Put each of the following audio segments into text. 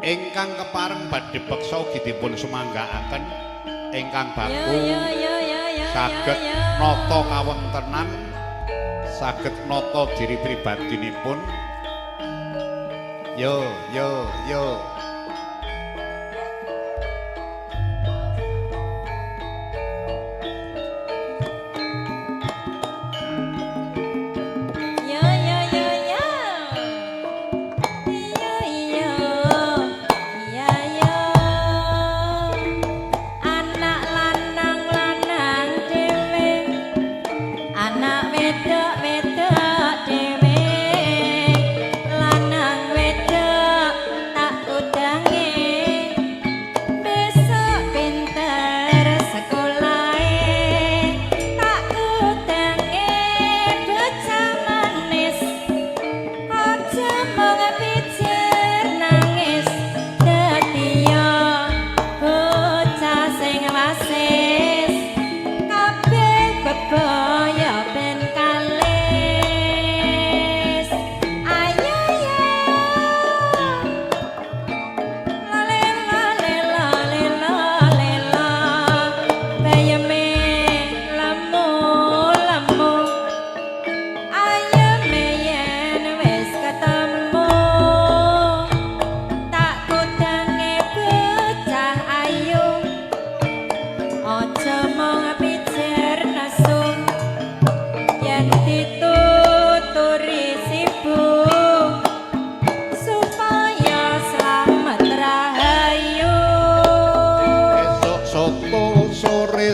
ingkang kepareng badhe beksa ugi dipun sumanggaaken ingkang baku saged nata kawontenan saged nata diri pribadinipun yo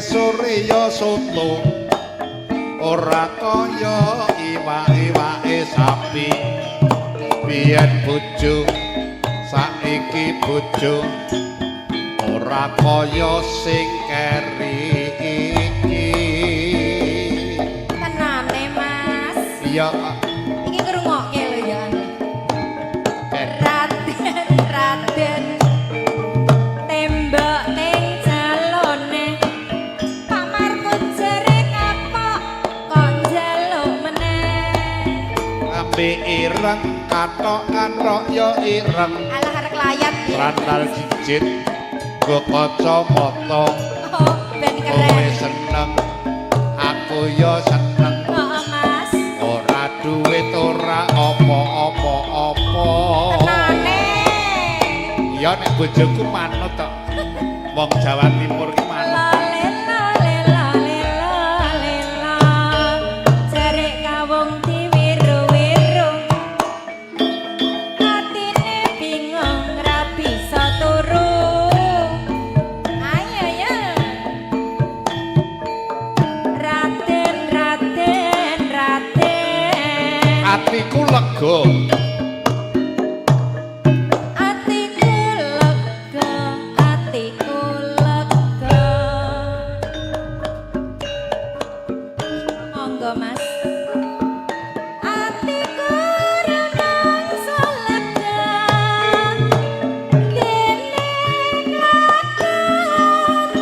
sore ya soto ora kaya iwak-iwake sapi biyen bojo saiki bojo ora kaya sing keri iki tenane Mas iya iki ngrungokke lho ya Raden tembok ning jalone Pak Markut jere kapok kok njaluk meneh ambe ireng katokan rok ya ireng alah arek layat randal jijit go kacamata oh ben kowe keren seneng aku ya seneng heeh Mas ora duit ora apa-apa tenane ya nek bojoku manut tok wong Jawa Timur ki manut jare kawung diwiru-wiru atine bingung ra bisa turu ayo ya Raden atiku lega atiku lega monggo Mas atiku rumangsa lega dene lakon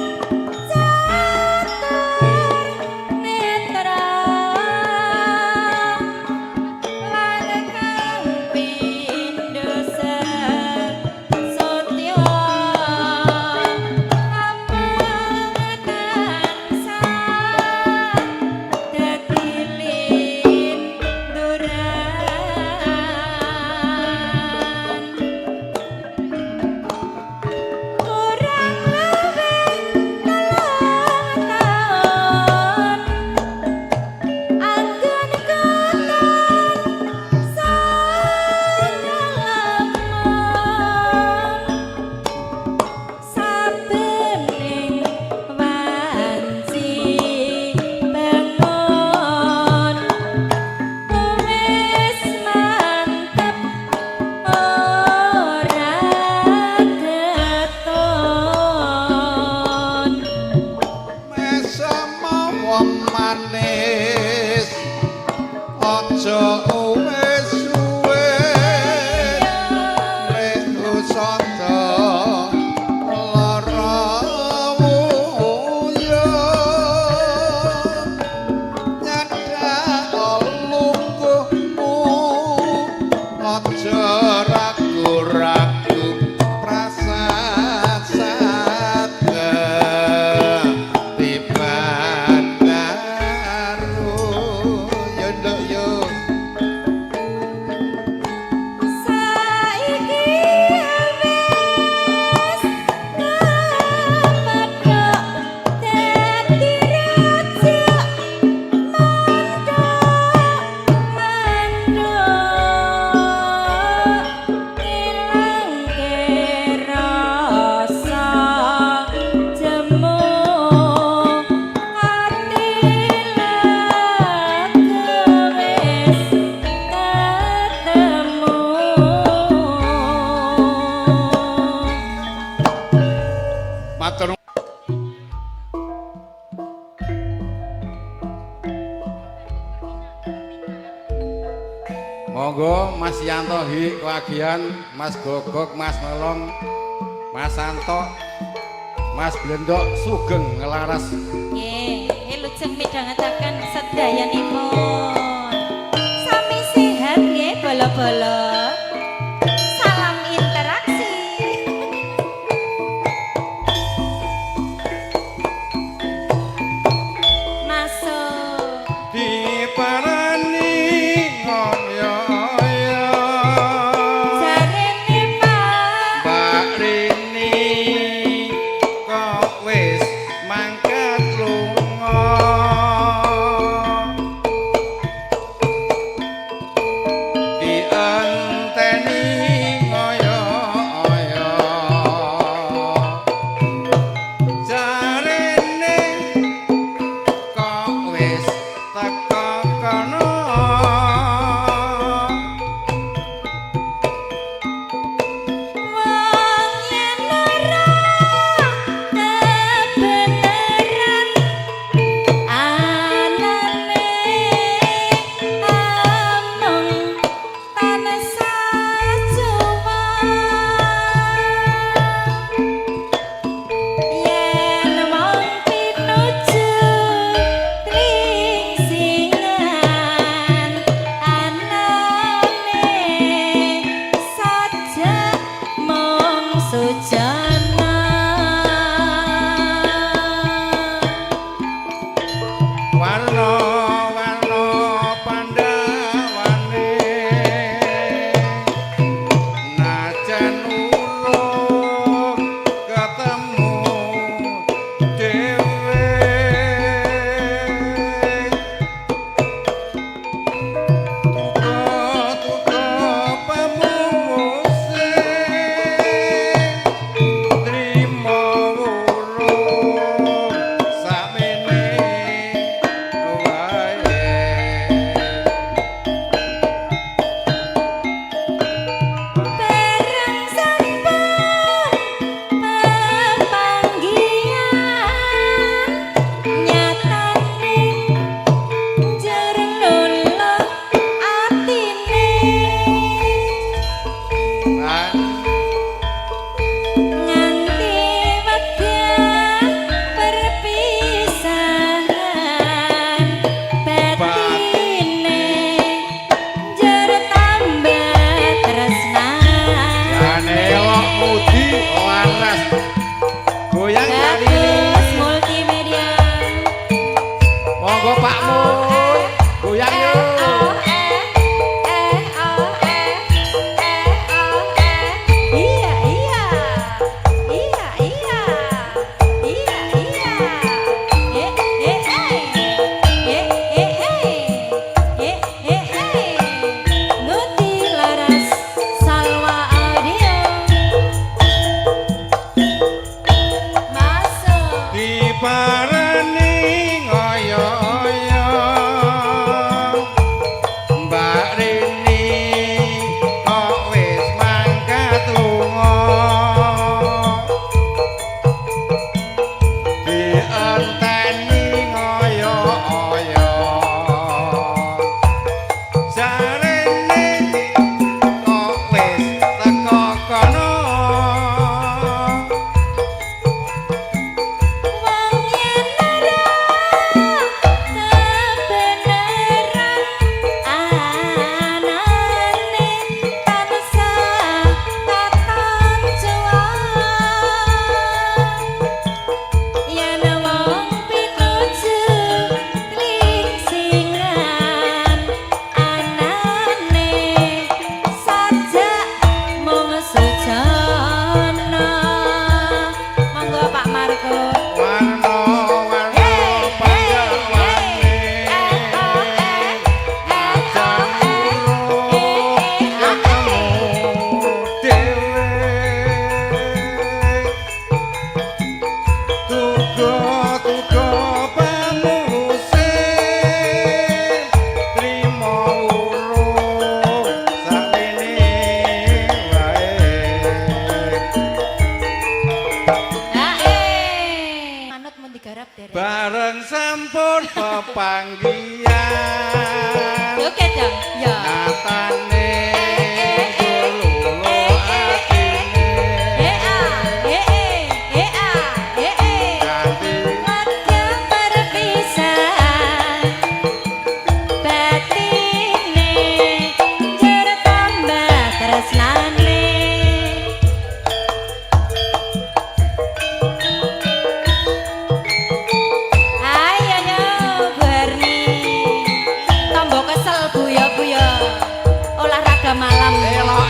catur netra lan kang pindho sotya amang tansah dadi linduran kurang luwih 3 taun anggon kulon sanalamun sabening wanci bangun wis mantep ora keton mesama wong manis aja wis suwe nek usada lara wuya nyadak lungguhmu aja ragu-ragu Monggo Mas Yanto hi kewagian, Mas Gogok, Mas Melong, Mas Santo, Mas Blendok sugeng ngelaras. Nggih, lujeng midhangetaken sedayanipun. Sami sehat nggih bolo-bolo. Salam interaksi. Masuk. Diparani ngoyo-oyo Jarene Pak. Mbak Rini kok wis mangkat lunga Dien bareng sampun pepanggian Oke dong, ya. nyatane malam elok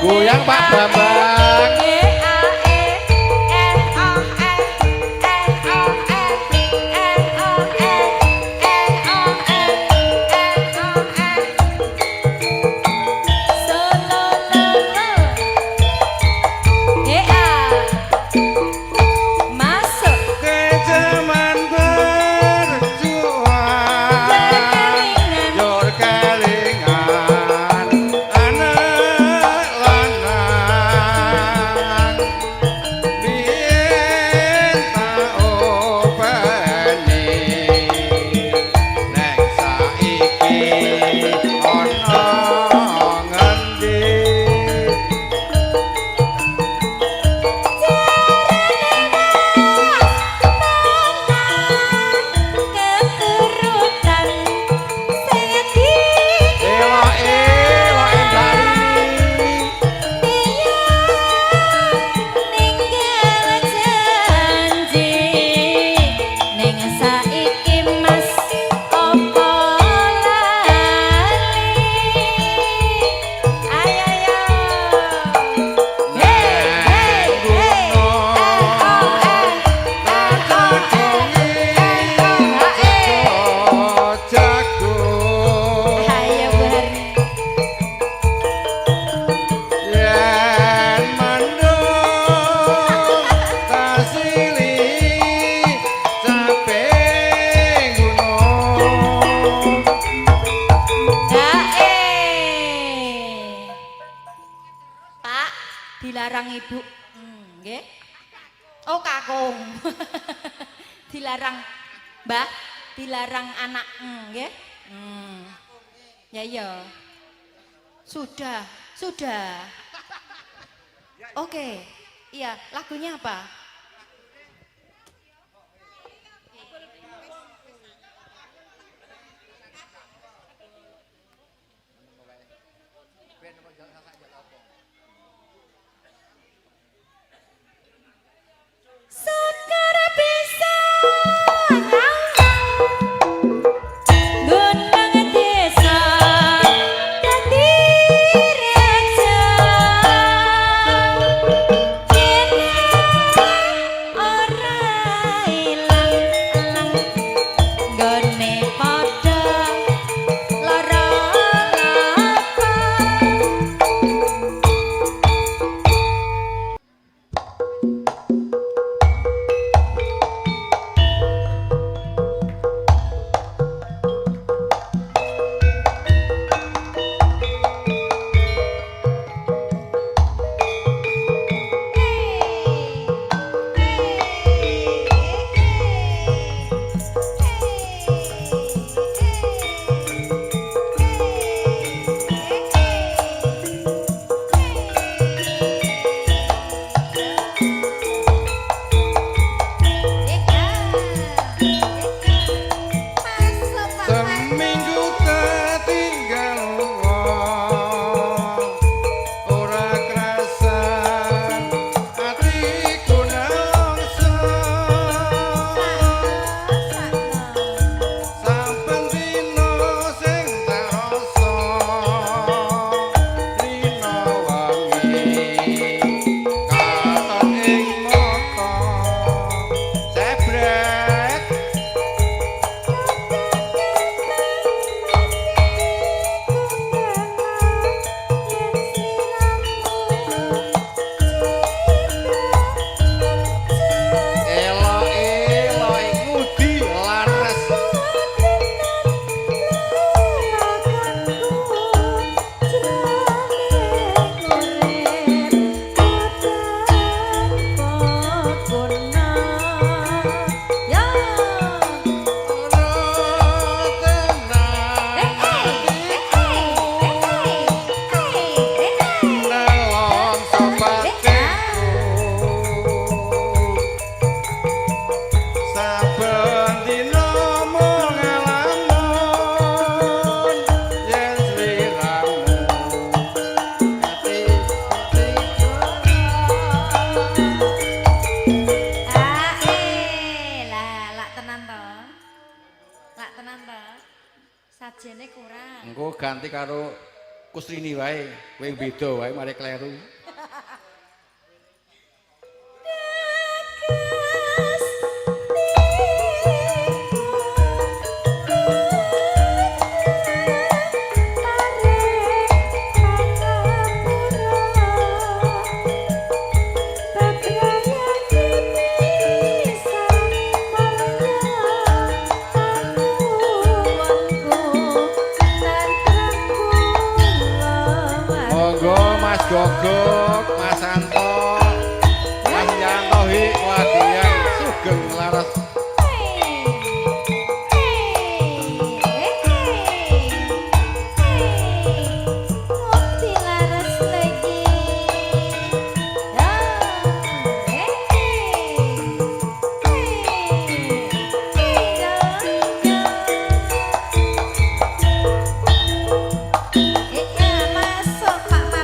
goyang Pak Bambang dilarang ibu, nggih. Oh kakung, dilarang mbak, dilarang anak, nggih. Ya iya, sudah. Oke, iya lagunya apa? tenan ta. Sajene kurang. Engko ganti karo Kusrini wae. Kowe beda wae mari kleru. Monggo Mas Gogok, Mas Santo, Mas Yanto hi wagian sugeng laras.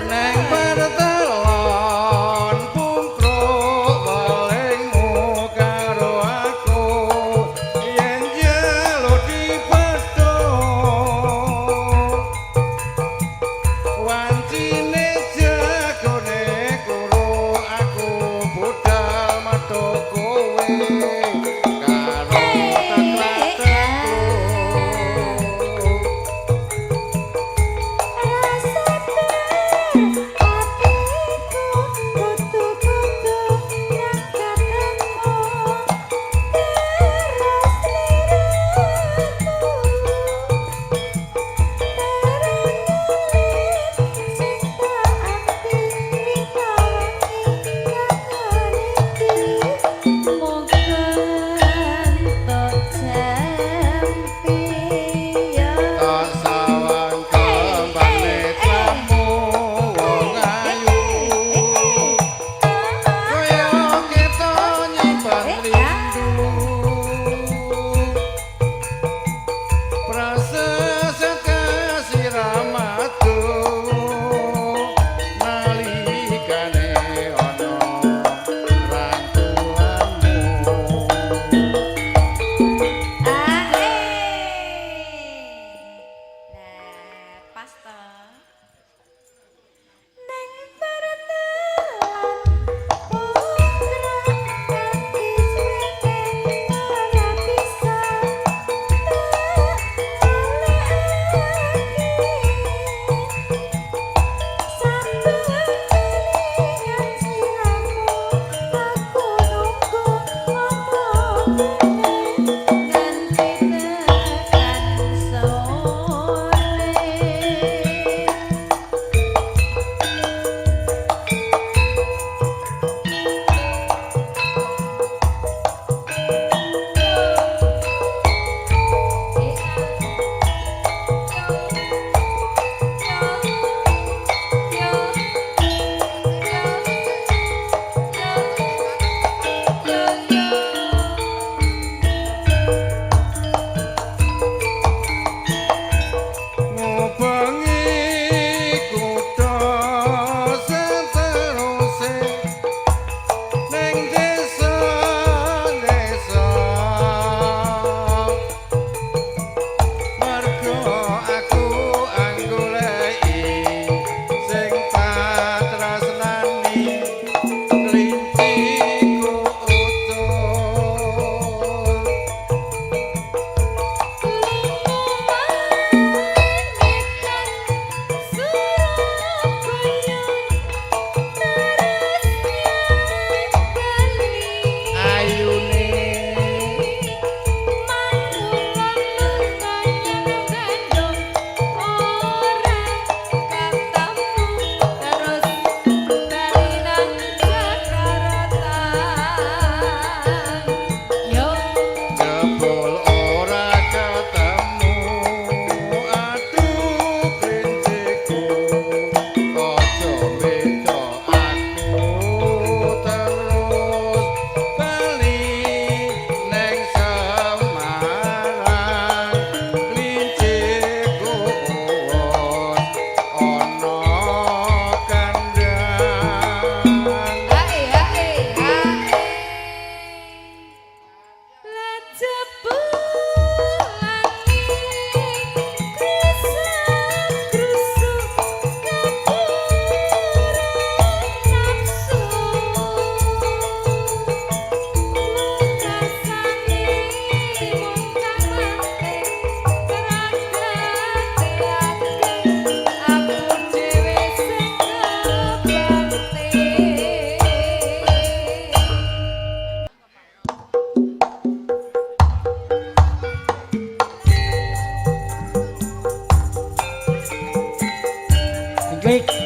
Neng pertelo Klik.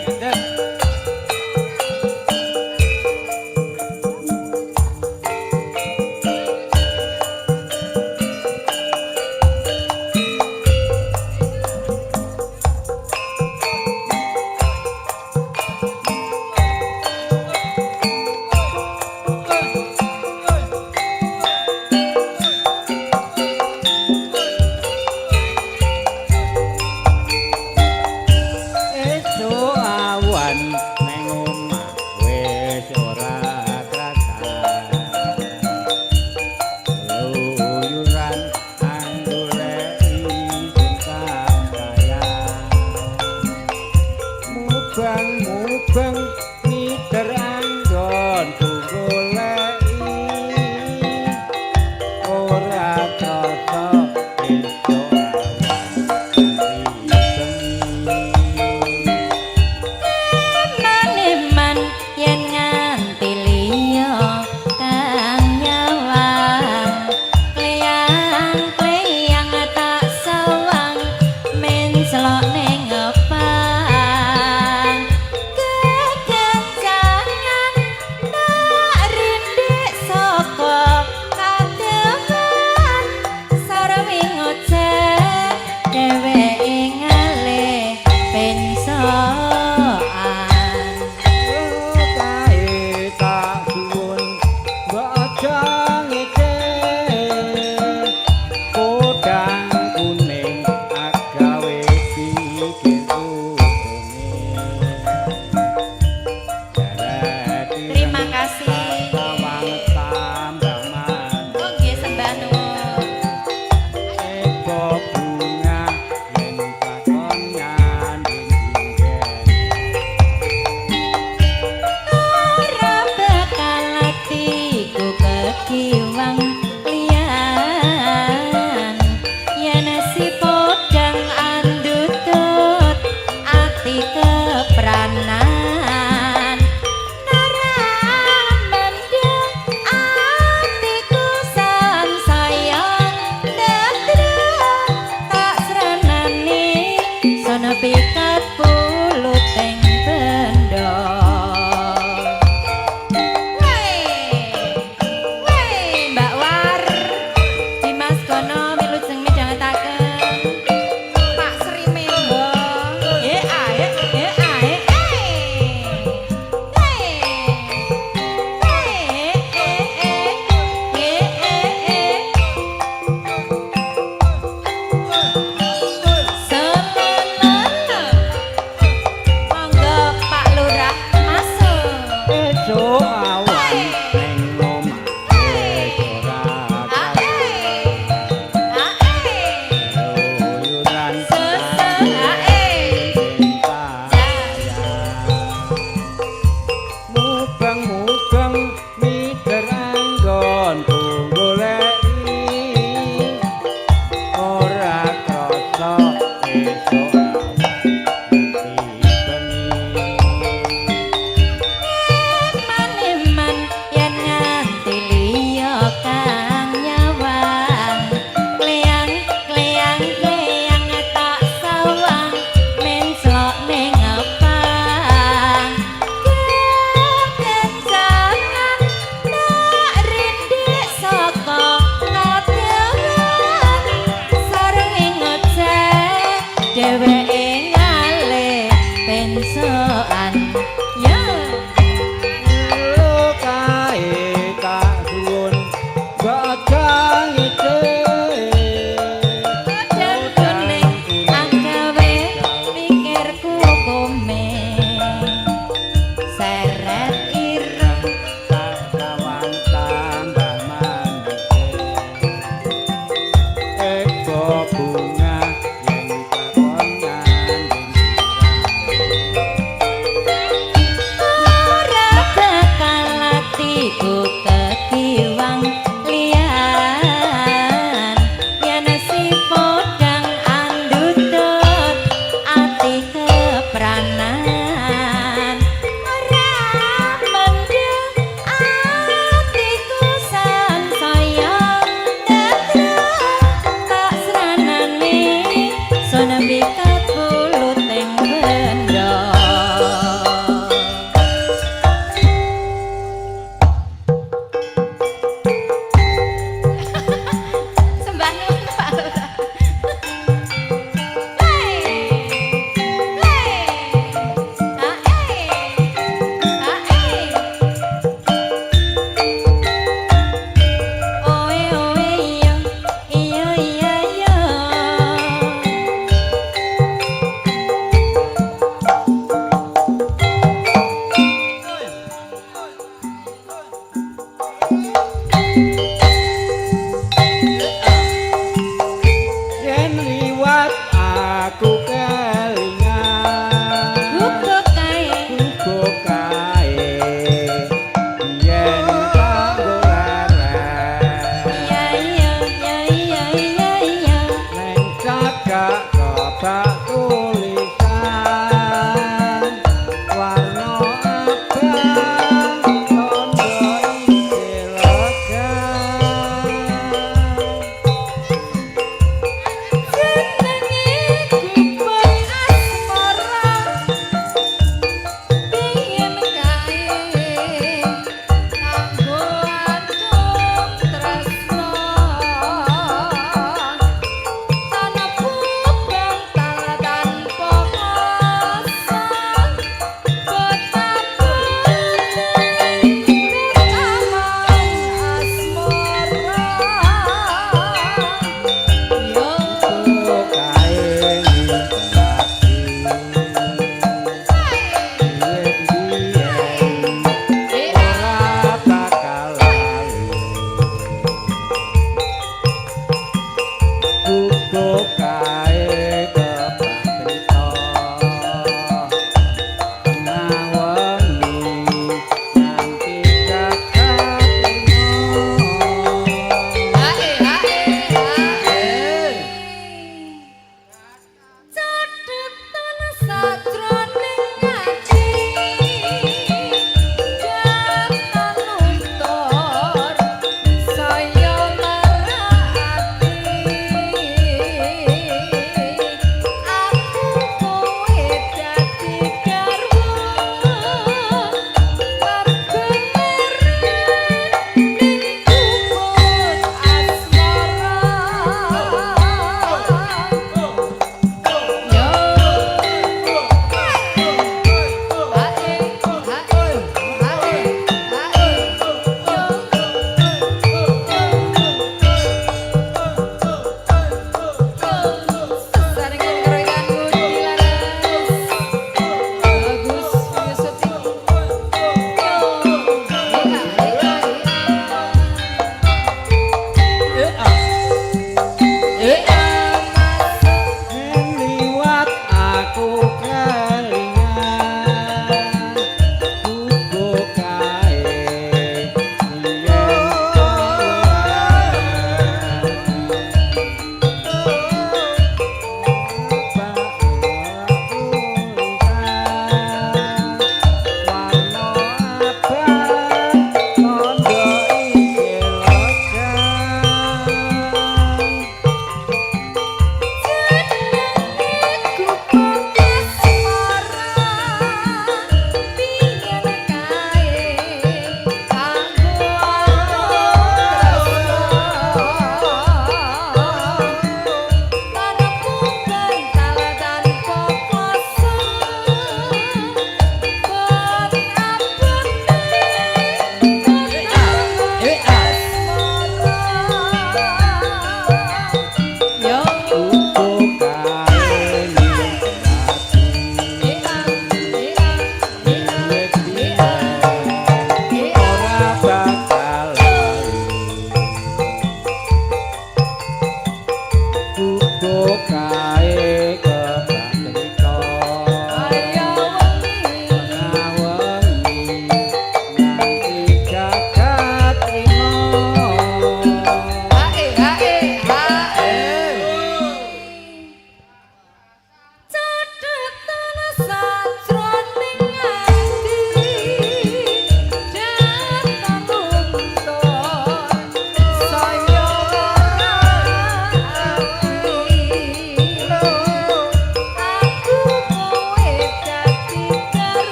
Sono mikat pulut yang benda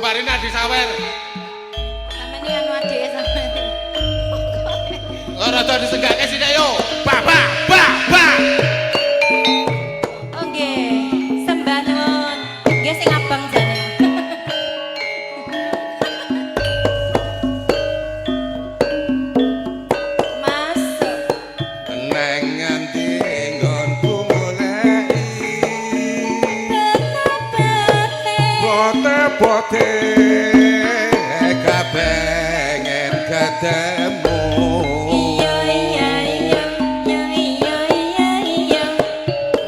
Marina disawer. Sampeyan iki anu adike sampeyan. Ora tau disenggake sithik yo. Bah bah bah bah. Oh nggih, sembah nuwun. Nggih sing abang jane. Mas. Neng nganti nggonku goleki. Bote-bote kepengen ketemu. Iya iya iya iya iya iya iya.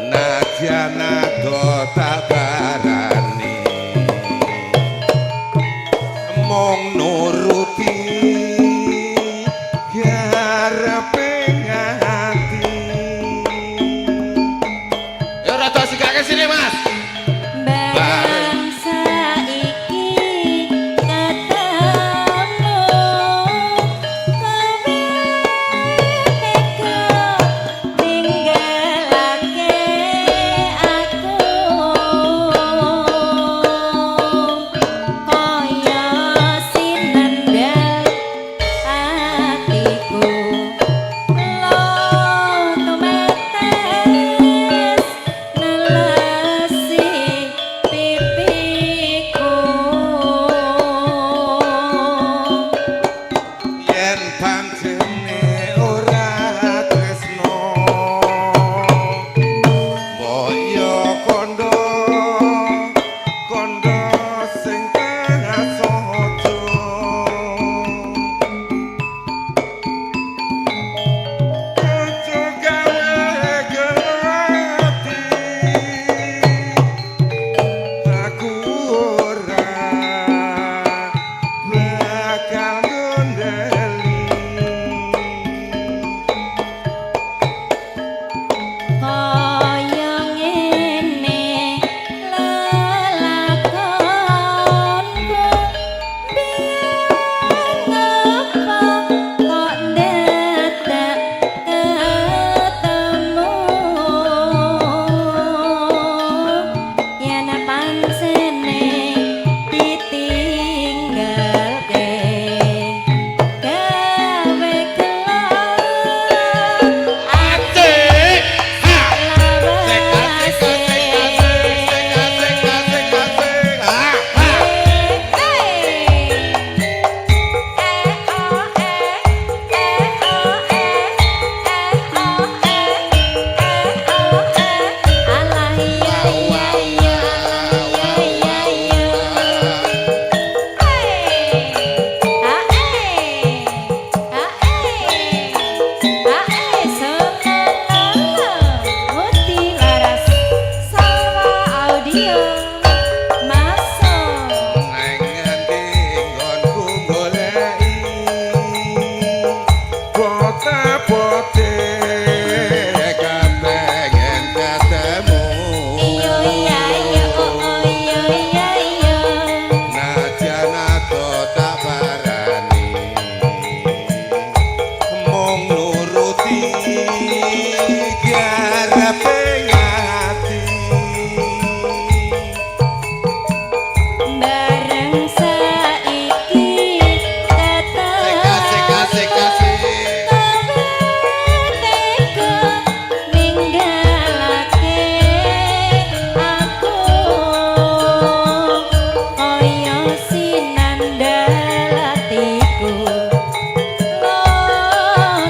Najan aku tak barani mung nuruti garepe ngati. Ya ora tok sikake sini Mas. Barang saiki ketemu kowe tega ninggalake aku kaya sinendal atiku ngapote kepengen ketemu Iyo iya iya oh iyo iya iya. najan aku tak parani mung nuruti garepe ngati Bareng saiki dateng seka teko ninggalake aku kaya sinandal atiku lo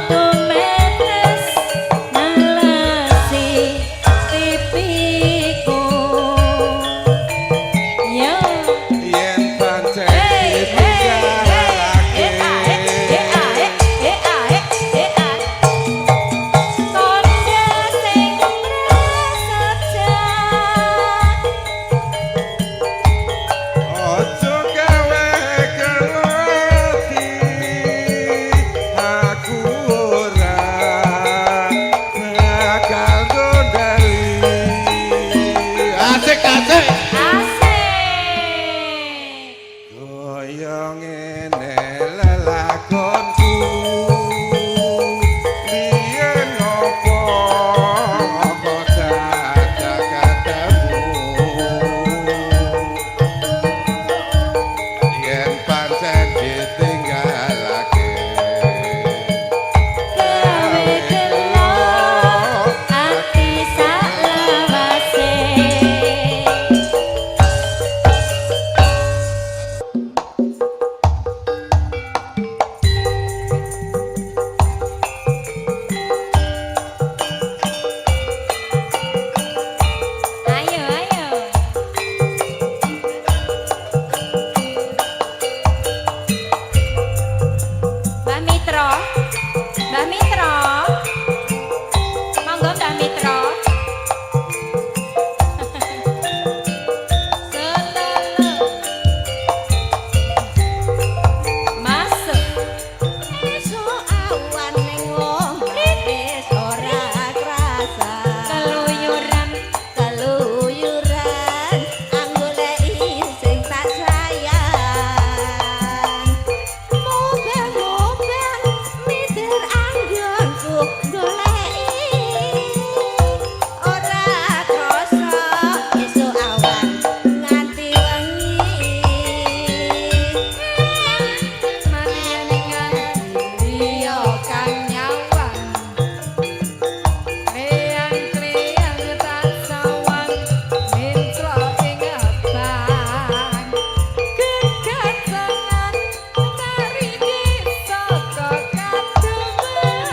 tumetes nalasi pipiku yo yen pancen hey hey hey Konda sing prasaja ojo gawe keloti aku ora bakal gondali asik asik kaya ngene lelakonku biyen opo kok dadak ketemu yen pancen ditinggalake gawe kelo ati salawase ayo ayo Mbah Mitra monggo Mbah Mitra Selele masuk esuk awan ning omah wis ora krasa keluyuran anggoleki sing tak sayang moben mitir anggonku goleki ora krasa esuk awan nganti wengi Iya kang nyawang Kriang-kriang tak sawang Mitra ing abang Kegatengan kariki saka kadungan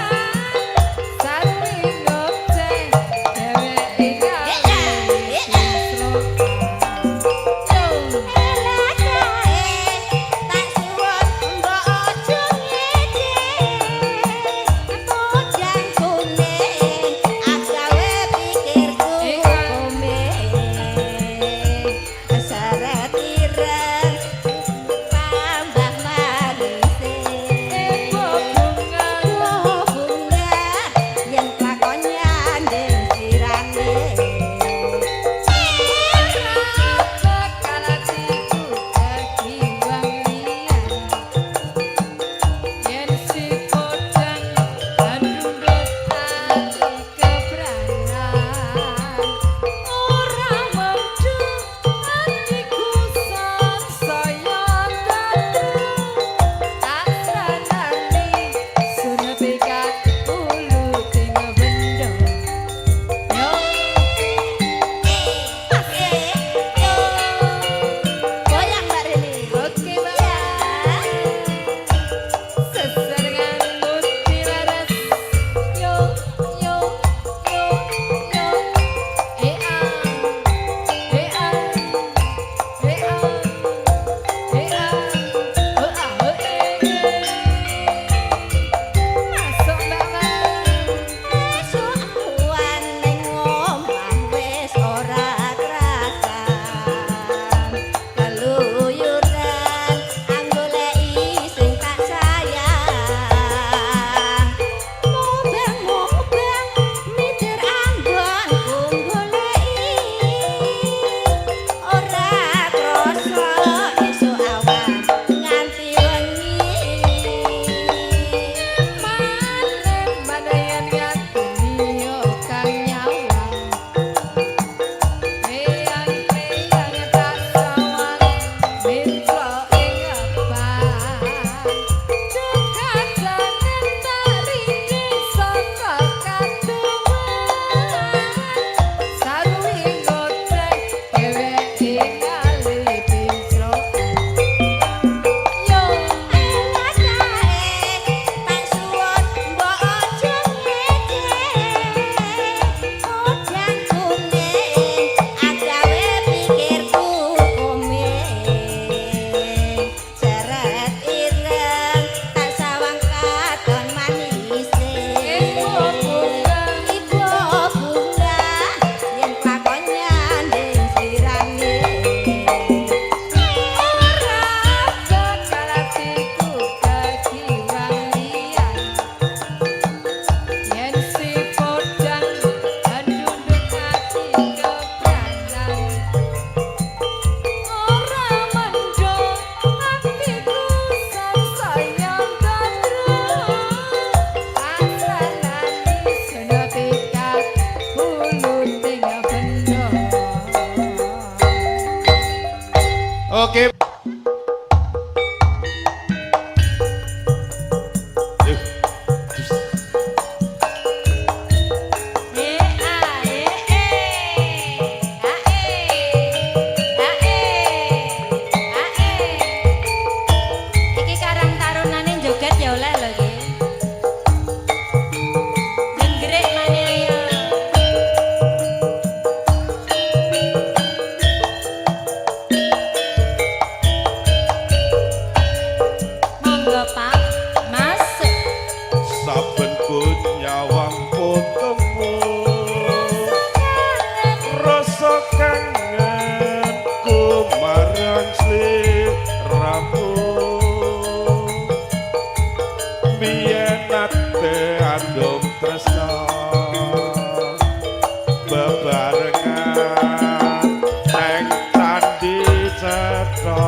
saben ku nyawang potemu rasa kangen ku marang sliramu biyen ate andum tresna bebarengan neng candhi cetha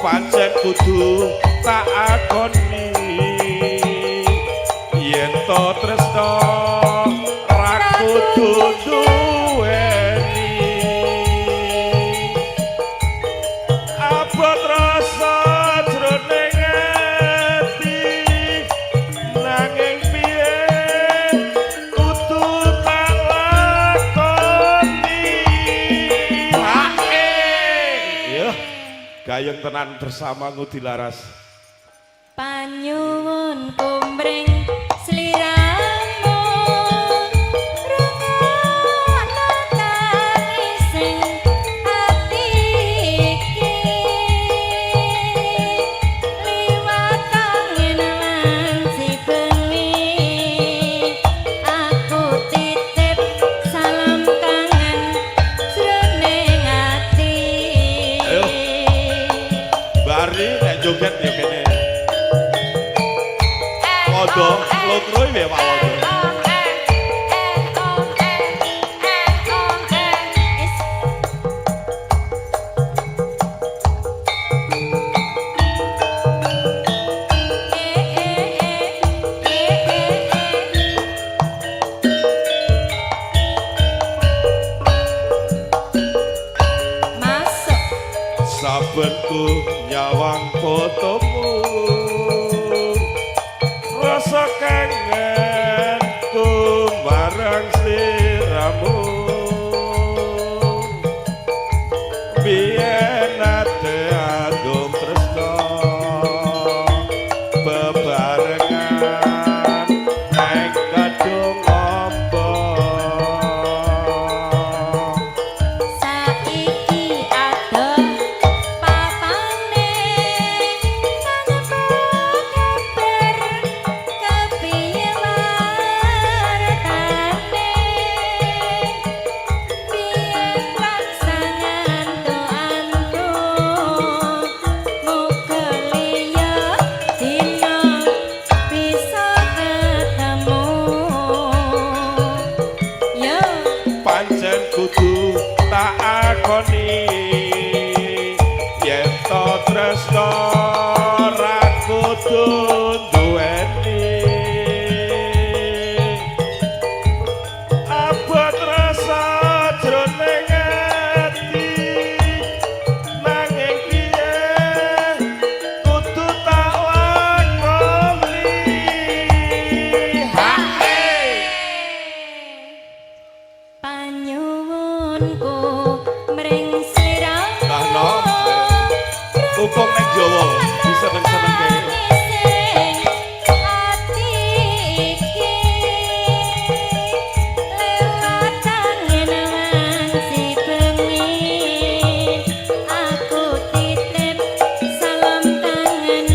pancen kudu tak akoni yen to tresna ra kudu duweni abot rasa jroning ati nanging piye kudu tak lakoni hae yo gayeng tenan bersama Ngudi Laras. Panyuwun kumring sliramu rungokno tangising ati iki liwat angin lan si bengi aku titip salam kangen jroning ati. Ayo. Bari nek joget ya kene. Modo lokro ya Pak Wodo. Masuk Saben ku nyawang fotomu rasa kangen ku marang sliramu biyen ate andum tresna bebarengan neng kadung amba saiki adoh papane tanpa kabar kepiye wartane biyen laksangan doanku muga liya dina bisa ketemu yo pancen kudu tak akoni yen to tresna ra kudu duweni abot rasa jroning ati nanging piye kudu tak lakoni hae panyuwunku mring sliramu Nah, no. Hukum nek Jawa diseneng-seneng kene. Tangising ati iki lewat angin lan si bengi aku titip salam kangen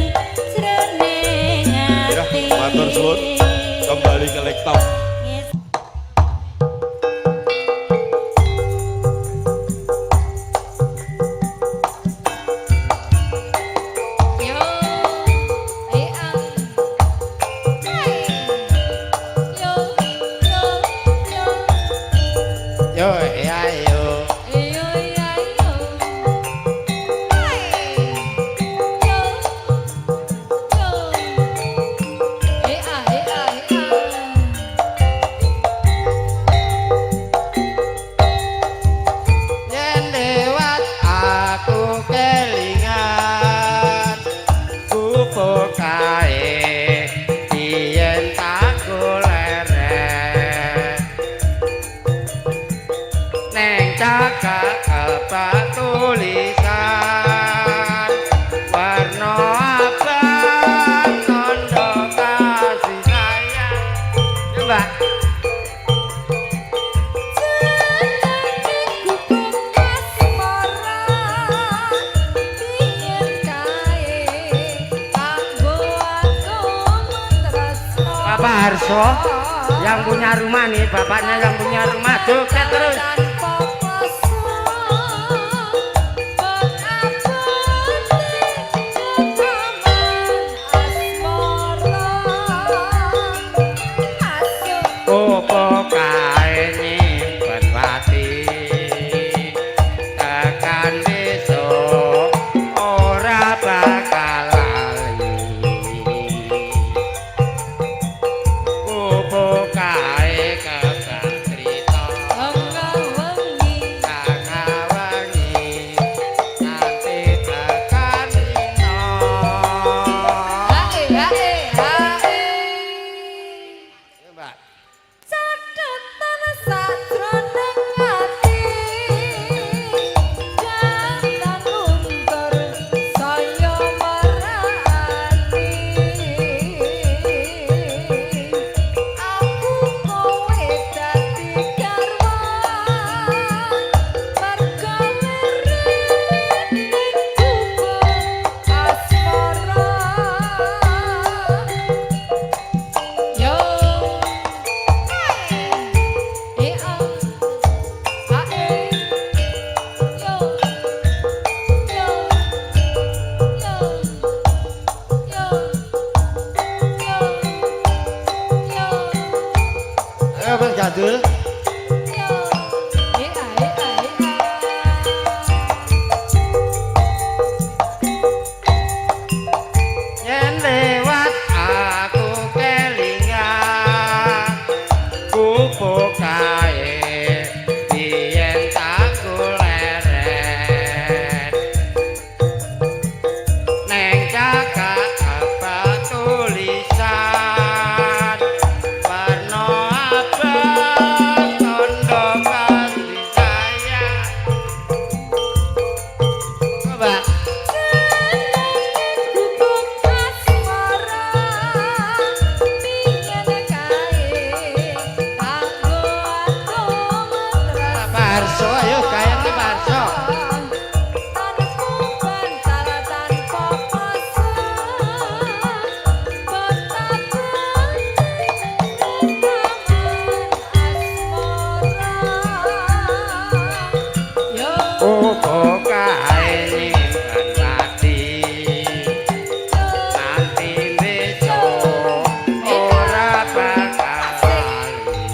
jroning Ya, ati. matur suwun. Kembali ke laptop. Yes. Yo, yo, yo, yo. Yo ya yo. Yo, ya, yo. Yo, yo. Bapak Harso yang punya rumah nih, bapaknya yang punya rumah. Joget terus. Opo kae nyimpen pati tekan besok ora bakal lali. Opo kae kebak crita wengi nanti tekan dina. Hae hae hae. Ya, Mbak. Catetan sajroning ati jangan mundur saya marani aku kowe dadi garwan merga lirik ning gubuk asmara yo Ayo Bang Jadul. Yen lewat aku kelingan gubuk kae biyen tak kuleret neng cakak apa tulisan warna abang tondo kasih sayang. Coba Pak Harso, ayo kayaknya Pak Harso. Opo kae nyimpen pati nanti besok ora bakal lali.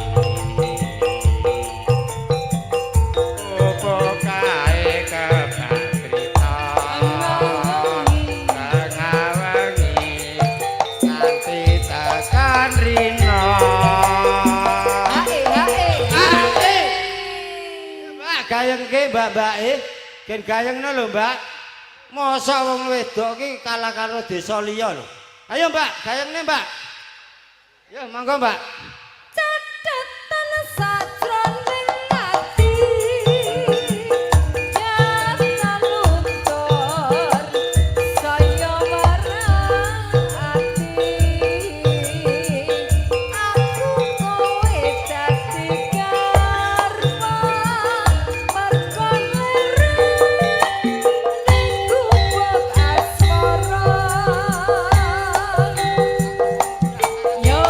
Opo kae kebak crita tengah wengi nanti tekan rina. Mbak gayengke mbak-mbak gen gayengno lho Mbak. Mosok wong wedok ki kalah karo desa liya lho. Ayo Mbak, gayengne Mbak. Ya monggo Mbak. Catetan sajroning ati jangan luntur saya marani aku kowe dadi garwan merga lirik ning gubuk asmara yo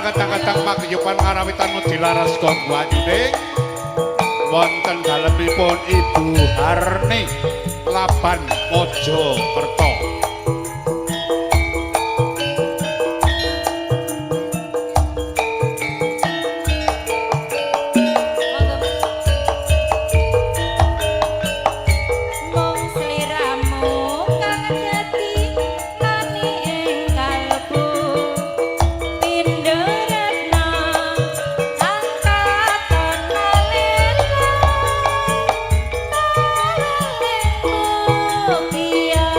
kadang-kadang paguyuban karawitan dilaras kanggo anyuning wonten dalemipun Ibu Harni Laban Mojokerto. Mong sliramu kang dadi nani ing kalbu pindho retna angkatan malena talenmu kiya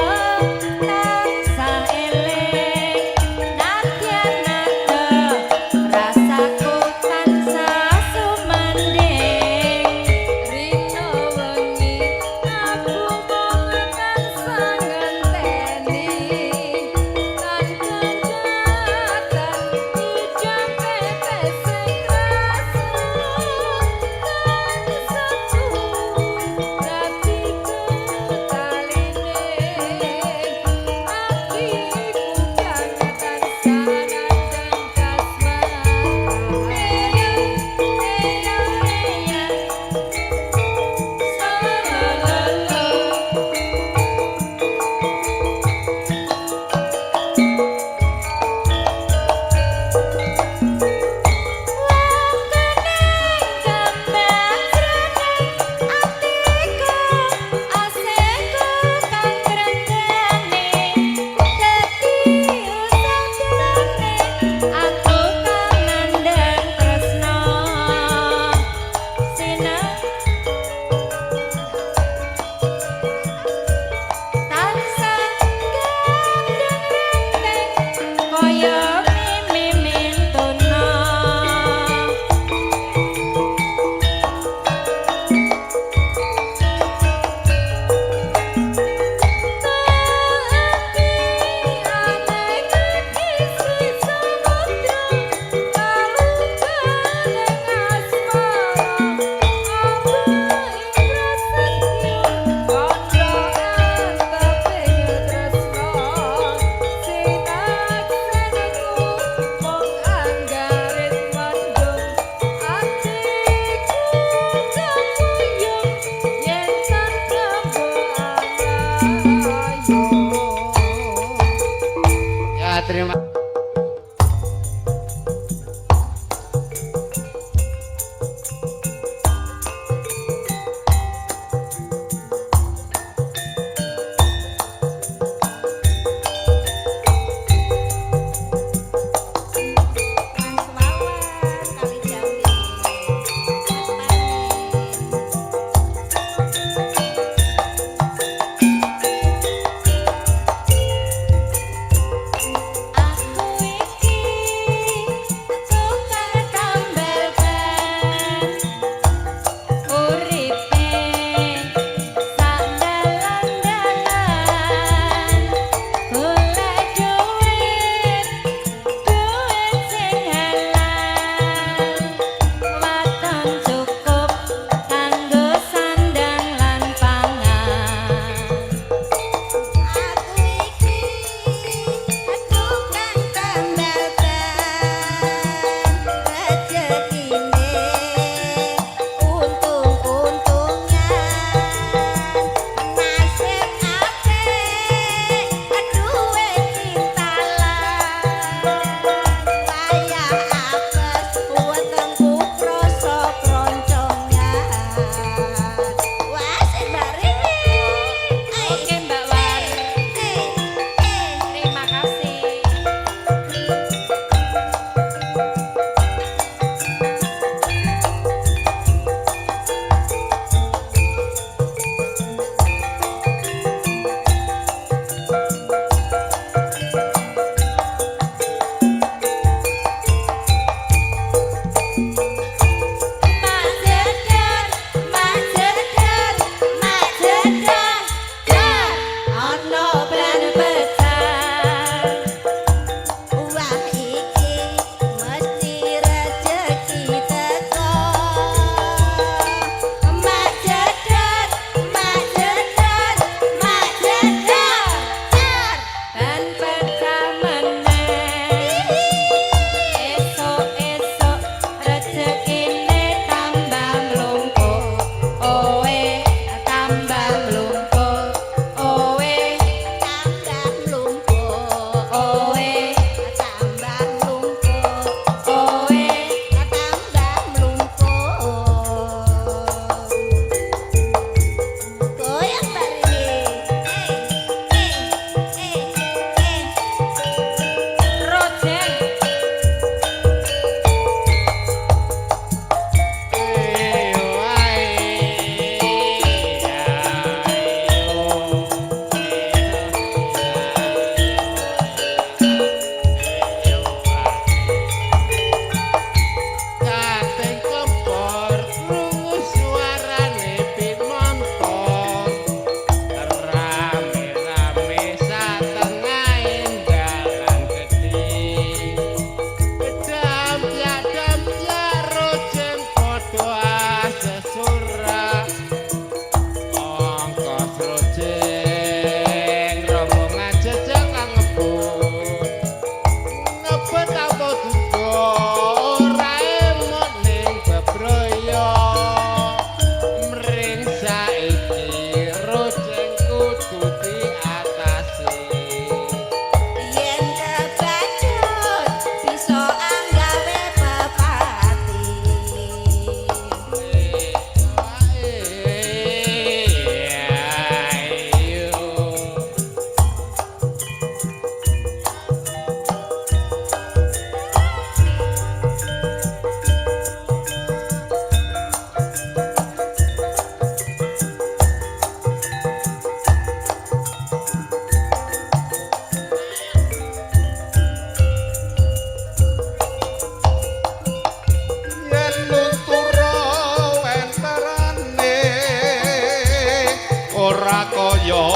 kaya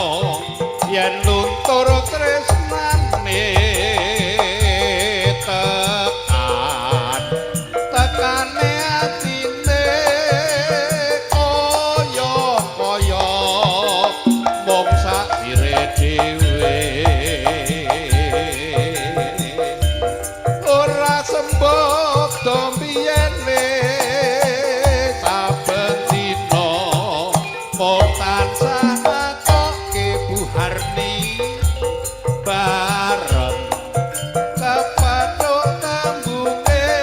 yen luntur tresnane tekane atine kaya mung sakire dhewe ora sembok dombiyene saben dina mung tansah ngakoke Bu Harni bareng kepatuk tembunge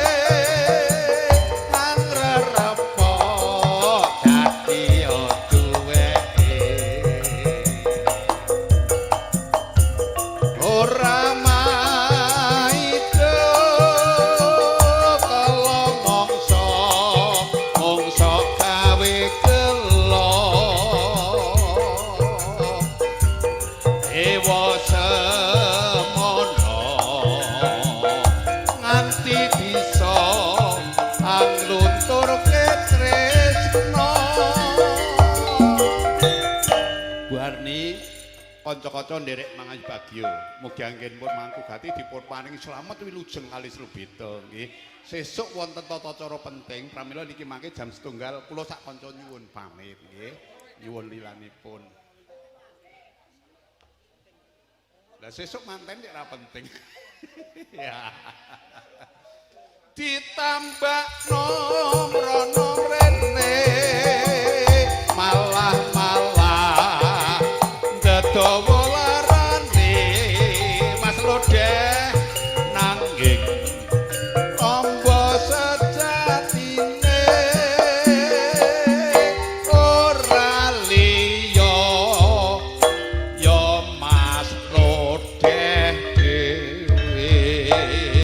nang rerepok dadi duweke ora maido kala mongso gawe gelo ewa semono nganti bisa anglunturke tresno Bu Harni kanca-kanca nderek mangan bagyo mugi anggen pun mangku gati dipun paring slamet wilujeng kalis lubita nggih sesuk wonten tata cara penting pramila niki mangke jam 1 kula sak kanca nyuwun pamit nggih nyuwun lilanipun lah sesuk manten nek ora penting ya ditambah nomrono rene malah ndedawa